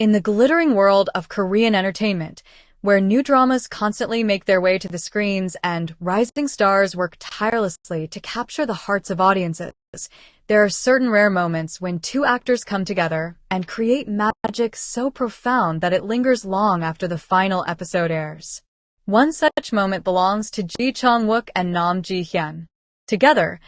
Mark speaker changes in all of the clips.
Speaker 1: In the glittering world of Korean entertainment, where new dramas constantly make their way to the screens and rising stars work tirelessly to capture the hearts of audiences, there are certain rare moments when two actors come together and create magic so profound that it lingers long after the final episode airs. One such moment belongs to Chang Wook and Nam Hyun. Together,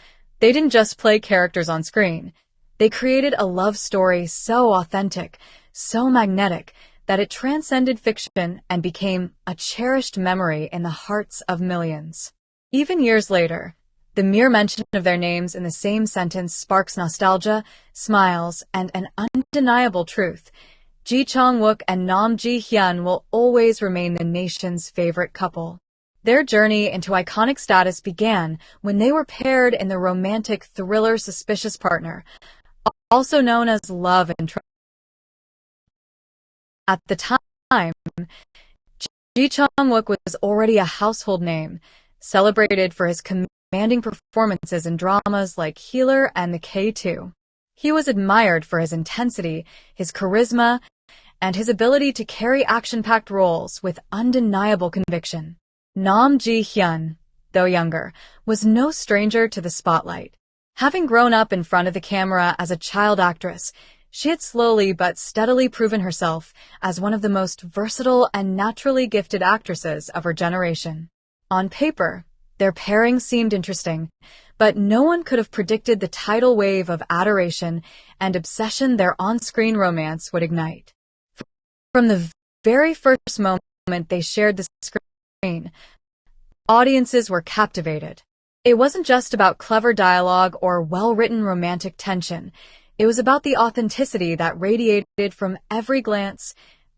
Speaker 1: they didn't just play characters on screen. They created a love story so authentic, so magnetic, that it transcended fiction and became a cherished memory in the hearts of millions. Even years later, the mere mention of their names in the same sentence sparks nostalgia, smiles, and an undeniable truth. Chang Wook and Nam Hyun will always remain the nation's favorite couple. Their journey into iconic status began when they were paired in the romantic thriller Suspicious Partner, also known as Love and Trust. At the time, Chang Wook was already a household name, celebrated for his commanding performances in dramas like Healer and The K2. He was admired for his intensity, his charisma, and his ability to carry action-packed roles with undeniable conviction. Nam Hyun, though younger, was no stranger to the spotlight. Having grown up in front of the camera as a child actress, she had slowly but steadily proven herself as one of the most versatile and naturally gifted actresses of her generation. On paper, their pairing seemed interesting, but no one could have predicted the tidal wave of adoration and obsession their on-screen romance would ignite. From the very first moment they shared the screen, audiences were captivated. It wasn't just about clever dialogue or well-written romantic tension. It was about the authenticity that radiated from every glance,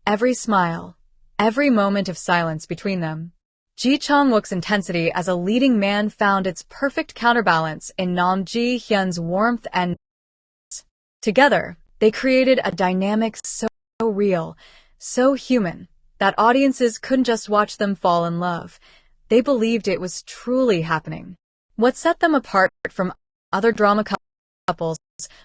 Speaker 1: every smile, every moment of silence between them. Chang Wook's intensity as a leading man found its perfect counterbalance in Nam Hyun's warmth and together, they created a dynamic so real, so human, that audiences couldn't just watch them fall in love. They believed it was truly happening. What set them apart from other drama couples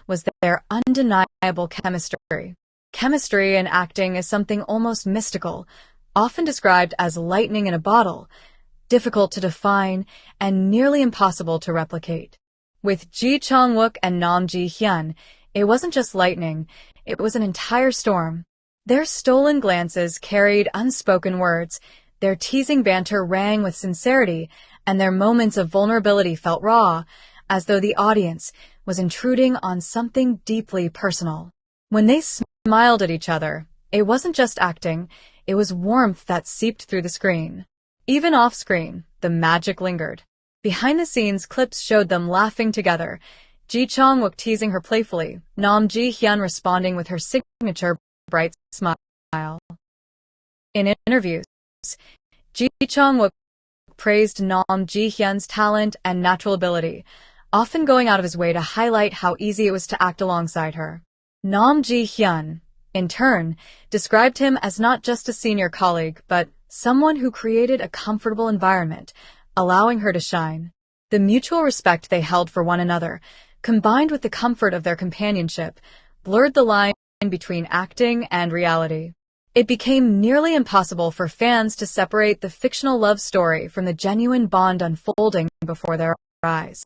Speaker 1: was their undeniable chemistry. Chemistry in acting is something almost mystical, often described as lightning in a bottle, difficult to define, and nearly impossible to replicate. With Chang Wook and Nam Hyun, it wasn't just lightning, it was an entire storm. Their stolen glances carried unspoken words, their teasing banter rang with sincerity, and their moments of vulnerability felt raw, as though the audience was intruding on something deeply personal. When they smiled at each other, it wasn't just acting, it was warmth that seeped through the screen. Even off-screen, the magic lingered. Behind-the-scenes clips showed them laughing together, Chang Wook teasing her playfully, Nam Hyun responding with her signature bright smile. In interviews, Chang Wook praised Nam Hyun's talent and natural ability, often going out of his way to highlight how easy it was to act alongside her. Nam Hyun, in turn, described him as not just a senior colleague, but someone who created a comfortable environment, allowing her to shine. The mutual respect they held for one another, combined with the comfort of their companionship, blurred the line between acting and reality. It became nearly impossible for fans to separate the fictional love story from the genuine bond unfolding before their eyes.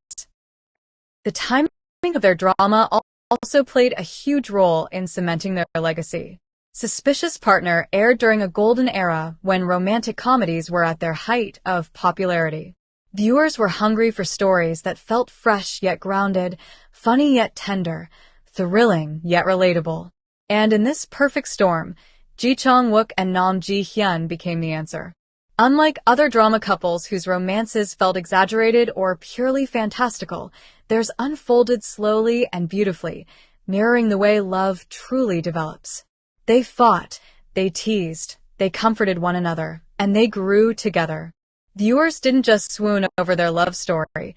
Speaker 1: The timing of their drama also played a huge role in cementing their legacy. Suspicious Partner aired during a golden era when romantic comedies were at their height of popularity. Viewers were hungry for stories that felt fresh yet grounded, funny yet tender, thrilling yet relatable. And in this perfect storm, Chang Wook and Nam Hyun became the answer. Unlike other drama couples whose romances felt exaggerated or purely fantastical, theirs unfolded slowly and beautifully, mirroring the way love truly develops. They fought, they teased, they comforted one another, and they grew together. Viewers didn't just swoon over their love story,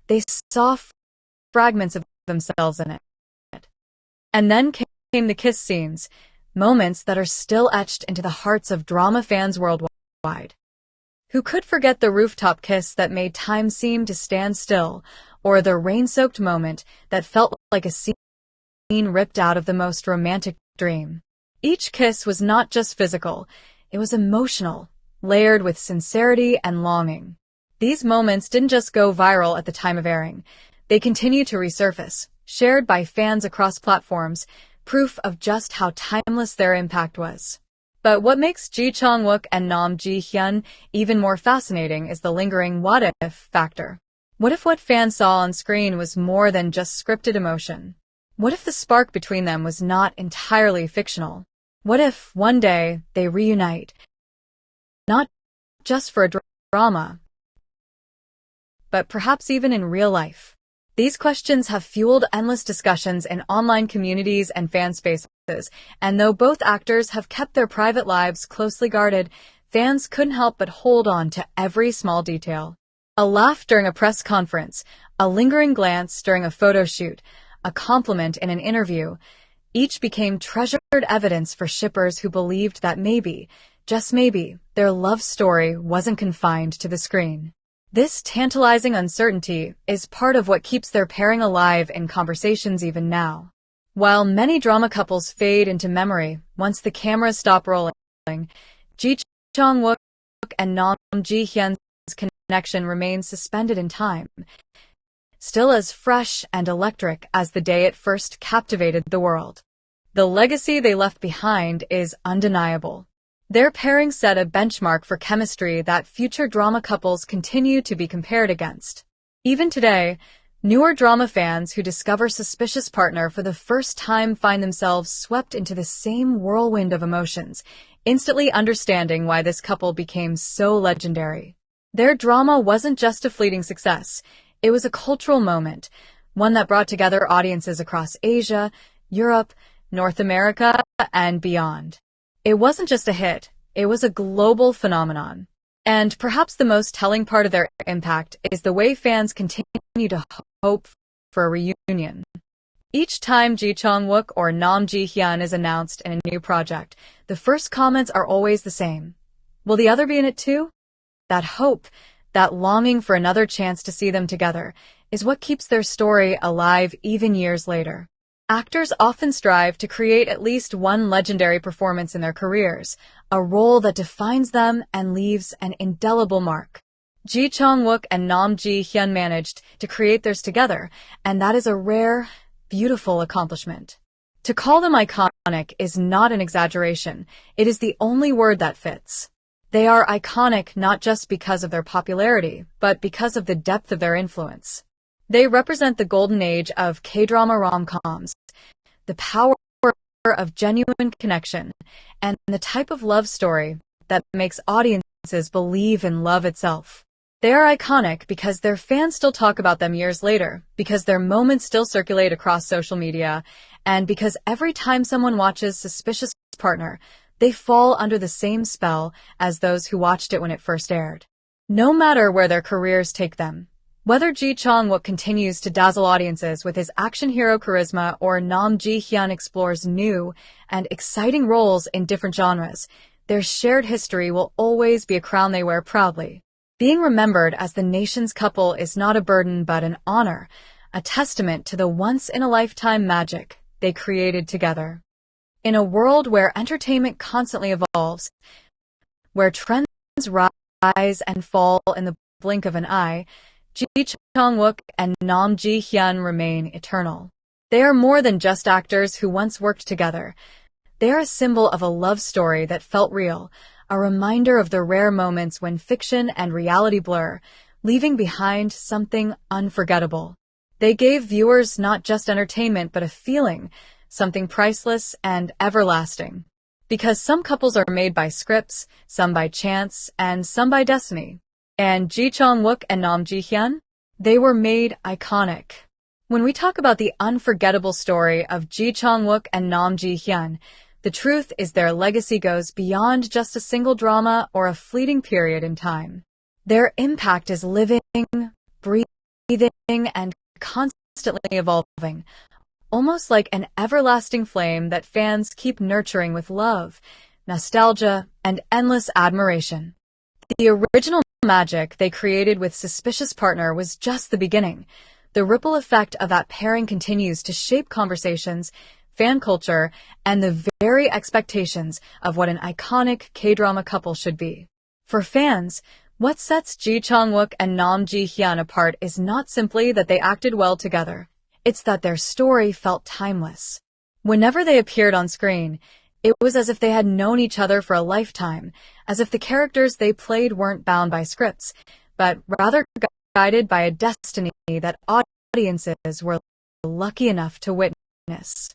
Speaker 1: they saw fragments of themselves in it. And then came the kiss scenes, moments that are still etched into the hearts of drama fans worldwide. Who could forget the rooftop kiss that made time seem to stand still, or the rain-soaked moment that felt like a scene ripped out of the most romantic dream? Each kiss was not just physical, it was emotional, layered with sincerity and longing. These moments didn't just go viral at the time of airing. They continue to resurface, shared by fans across platforms, proof of just how timeless their impact was. But what makes Chang Wook and Nam Ji-hyun even more fascinating is the lingering what-if factor. What if what fans saw on screen was more than just scripted emotion? What if the spark between them was not entirely fictional? What if, one day, they reunite, not just for a drama, but perhaps even in real life? These questions have fueled endless discussions in online communities and fan spaces, and though both actors have kept their private lives closely guarded, fans couldn't help but hold on to every small detail. A laugh during a press conference, a lingering glance during a photo shoot, a compliment in an interview, each became treasured evidence for shippers who believed that maybe, just maybe, their love story wasn't confined to the screen. This tantalizing uncertainty is part of what keeps their pairing alive in conversations even now. While many drama couples fade into memory once the cameras stop rolling, Chang Wook and Nam Ji-hyun's connection remains suspended in time, still as fresh and electric as the day it first captivated the world. The legacy they left behind is undeniable. Their pairing set a benchmark for chemistry that future drama couples continue to be compared against. Even today, newer drama fans who discover Suspicious Partner for the first time find themselves swept into the same whirlwind of emotions, instantly understanding why this couple became so legendary. Their drama wasn't just a fleeting success, it was a cultural moment, one that brought together audiences across Asia, Europe, North America, and beyond. It wasn't just a hit, it was a global phenomenon. And perhaps the most telling part of their impact is the way fans continue to hope for a reunion. Each time Chang Wook or Nam Ji-hyun is announced in a new project, the first comments are always the same. Will the other be in it too? That hope, that longing for another chance to see them together, is what keeps their story alive even years later. Actors often strive to create at least one legendary performance in their careers, a role that defines them and leaves an indelible mark. Chang Wook and Nam Ji-hyun managed to create theirs together, and that is a rare, beautiful accomplishment. To call them iconic is not an exaggeration, it is the only word that fits. They are iconic not just because of their popularity, but because of the depth of their influence. They represent the golden age of K-drama rom-coms, the power of genuine connection, and the type of love story that makes audiences believe in love itself. They are iconic because their fans still talk about them years later, because their moments still circulate across social media, and because every time someone watches Suspicious Partner, they fall under the same spell as those who watched it when it first aired. No matter where their careers take them, whether Chang Wook continues to dazzle audiences with his action hero charisma or Nam Ji-hyun explores new and exciting roles in different genres, their shared history will always be a crown they wear proudly. Being remembered as the nation's couple is not a burden but an honor, a testament to the once-in-a-lifetime magic they created together. In a world where entertainment constantly evolves, where trends rise and fall in the blink of an eye, Chang Wook and Nam Ji-hyun remain eternal. They are more than just actors who once worked together. They are a symbol of a love story that felt real, a reminder of the rare moments when fiction and reality blur, leaving behind something unforgettable. They gave viewers not just entertainment but a feeling, something priceless and everlasting. Because some couples are made by scripts, some by chance, and some by destiny. And Chang Wook and Nam Ji-hyun? They were made iconic. When we talk about the unforgettable story of Chang Wook and Nam Ji-hyun, the truth is their legacy goes beyond just a single drama or a fleeting period in time. Their impact is living, breathing, and constantly evolving, almost like an everlasting flame that fans keep nurturing with love, nostalgia, and endless admiration. The original magic they created with Suspicious Partner was just the beginning. The ripple effect of that pairing continues to shape conversations, fan culture, and the very expectations of what an iconic K-drama couple should be. For fans, what sets Ji Chang-wook and Nam Ji-hyun apart is not simply that they acted well together. It's that their story felt timeless. Whenever they appeared on screen, it was as if they had known each other for a lifetime, as if the characters they played weren't bound by scripts, but rather guided by a destiny that audiences were lucky enough to witness.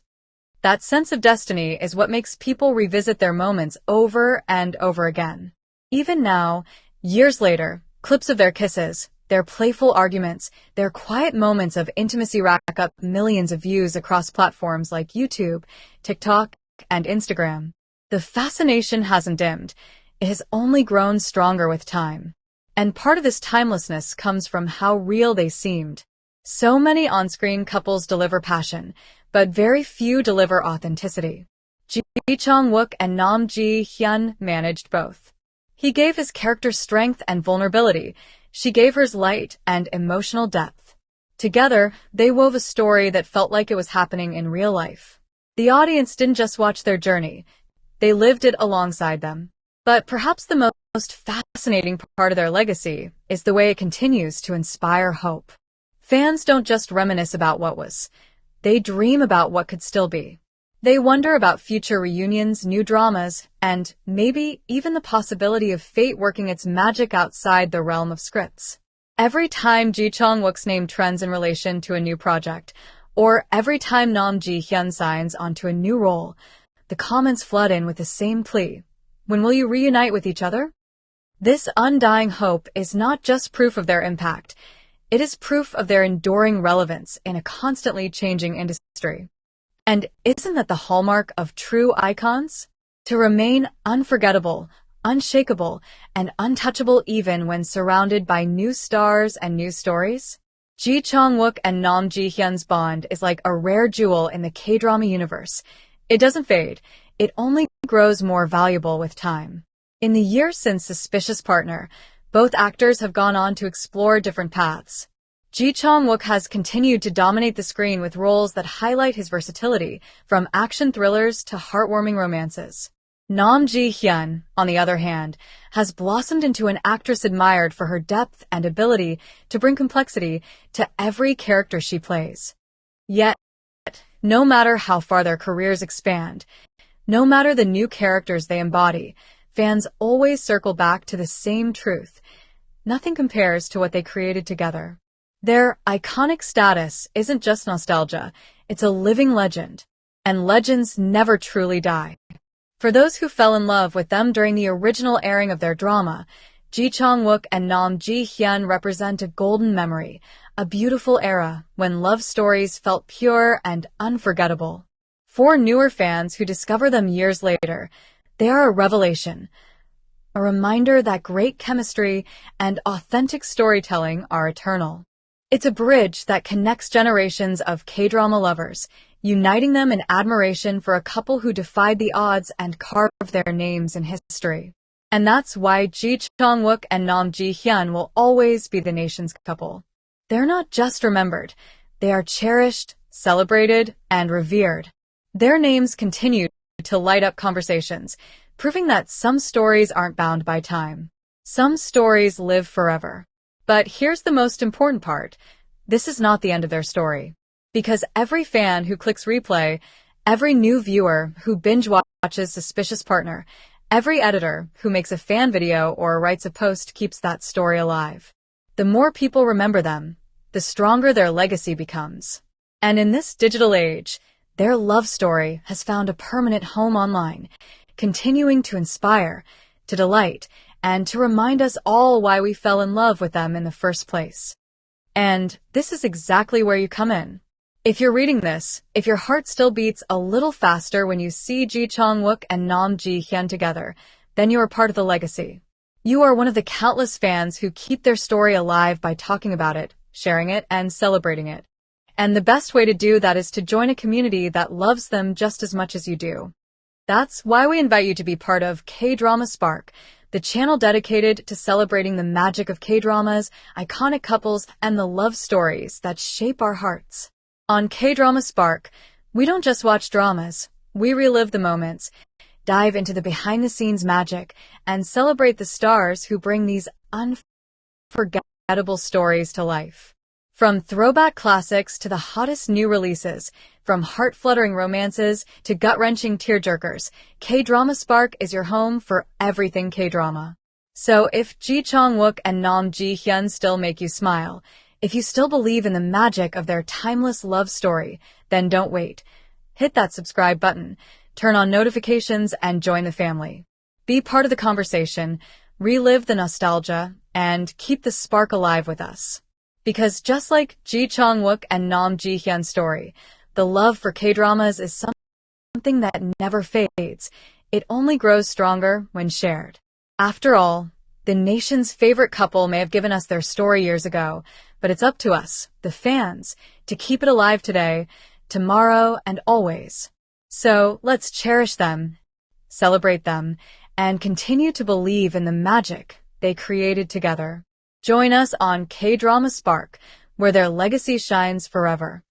Speaker 1: That sense of destiny is what makes people revisit their moments over and over again. Even now, years later, clips of their kisses, their playful arguments, their quiet moments of intimacy rack up millions of views across platforms like YouTube, TikTok, and Instagram. The fascination hasn't dimmed. It has only grown stronger with time. And part of this timelessness comes from how real they seemed. So many on-screen couples deliver passion, but very few deliver authenticity. Ji Chang-wook and Nam Ji-hyun managed both. He gave his character strength and vulnerability. She gave hers light and emotional depth. Together, they wove a story that felt like it was happening in real life. The audience didn't just watch their journey, they lived it alongside them. But perhaps the most fascinating part of their legacy is the way it continues to inspire hope. Fans don't just reminisce about what was. They dream about what could still be. They wonder about future reunions, new dramas, and maybe even the possibility of fate working its magic outside the realm of scripts. Every time Ji Chang-wook's name trends in relation to a new project, or every time Nam Ji-hyun signs onto a new role, the comments flood in with the same plea. When will you reunite with each other? This undying hope is not just proof of their impact. It is proof of their enduring relevance in a constantly changing industry. And isn't that the hallmark of true icons? To remain unforgettable, unshakable, and untouchable even when surrounded by new stars and new stories? Ji Chang-wook and Nam Ji-hyun's bond is like a rare jewel in the K-drama universe. It doesn't fade. It only grows more valuable with time. In the years since Suspicious Partner, both actors have gone on to explore different paths. Ji Chang-wook has continued to dominate the screen with roles that highlight his versatility, from action thrillers to heartwarming romances. Nam Ji-hyun, on the other hand, has blossomed into an actress admired for her depth and ability to bring complexity to every character she plays. Yet, no matter how far their careers expand, no matter the new characters they embody, fans always circle back to the same truth. Nothing compares to what they created together. Their iconic status isn't just nostalgia, it's a living legend. And legends never truly die. For those who fell in love with them during the original airing of their drama, Ji Chang-wook and Nam Ji-hyun represent a golden memory, a beautiful era when love stories felt pure and unforgettable. For newer fans who discover them years later, they are a revelation, a reminder that great chemistry and authentic storytelling are eternal. It's a bridge that connects generations of K-drama lovers, uniting them in admiration for a couple who defied the odds and carved their names in history. And that's why Ji Chang-wook and Nam Ji-hyun will always be the nation's couple. They're not just remembered, they are cherished, celebrated, and revered. Their names continue to light up conversations, proving that some stories aren't bound by time. Some stories live forever. But here's the most important part. This is not the end of their story. Because every fan who clicks replay, every new viewer who binge watches Suspicious Partner, every editor who makes a fan video or writes a post keeps that story alive. The more people remember them, the stronger their legacy becomes. And in this digital age, their love story has found a permanent home online, continuing to inspire, to delight, and to remind us all why we fell in love with them in the first place. And this is exactly where you come in. If you're reading this, if your heart still beats a little faster when you see Ji Chang-wook and Nam Ji-hyun together, then you are part of the legacy. You are one of the countless fans who keep their story alive by talking about it, sharing it, and celebrating it. And the best way to do that is to join a community that loves them just as much as you do. That's why we invite you to be part of Kdrama Spark, the channel dedicated to celebrating the magic of K-dramas, iconic couples, and the love stories that shape our hearts. On Kdrama Spark, We don't just watch dramas, we relive the moments, dive into the behind-the-scenes magic, and celebrate the stars who bring these unforgettable stories to life. From throwback classics to the hottest new releases, from heart-fluttering romances to gut-wrenching tearjerkers, Kdrama Spark is your home for everything K-drama. So if Chang Wook and Hyun still make you smile, if you still believe in the magic of their timeless love story, then don't wait. Hit that subscribe button, turn on notifications, and join the family. Be part of the conversation, relive the nostalgia, and keep the spark alive with us. Because just like Chang Wook and Hyun's story, the love for K-dramas is something that never fades. It only grows stronger when shared. After all, the nation's favorite couple may have given us their story years ago, but it's up to us, the fans, to keep it alive today, tomorrow, and always. So let's cherish them, celebrate them, and continue to believe in the magic they created together. Join us on Kdrama Spark, where their legacy shines forever.